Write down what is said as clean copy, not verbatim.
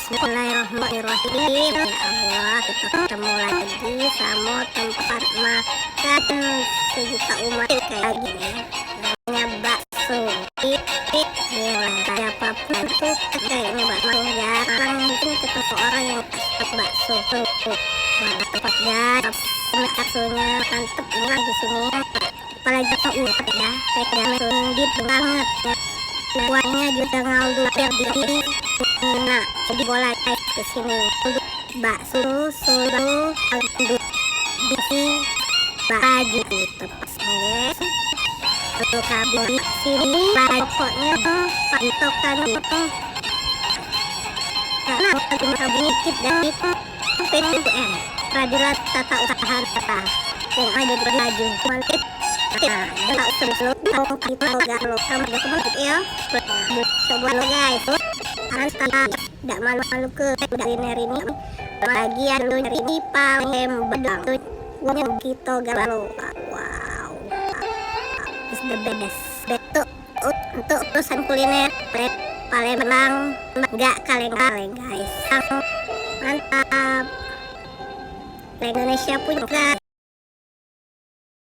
Bismillahirrahmanirrahim. Ya Allah, kita ketemu lagi sama tempat makan sejuta umat kayak gini. Namanya bakso. Kayak apapun itu kayaknya bakso jarang di sini ketemu orang yang suka bakso. Tempat baksonya mantep banget di sini. Apalagi bakso urat ya, kayak sundit banget. Kuahnya juga ngaldu di nah jadi bola kayak ke sini bakso solo aldu di baju itu pas guys kalau kamu di sini pokoknya patokan itu karena aku mau dikit dari PUM peradilan tata usaha negara yang ada di baju kualitas. Nah, kalau sebelum kamu kita kalau kamu udah kembali ya, coba lo guys, sekarang tidak malu-malu ke kuliner ini, bagian lo ini paling bedang, yang kita galau, wow, is the best, betul untuk urusan kuliner, Palembang nggak kaleng-kaleng guys, mantap, Indonesia punya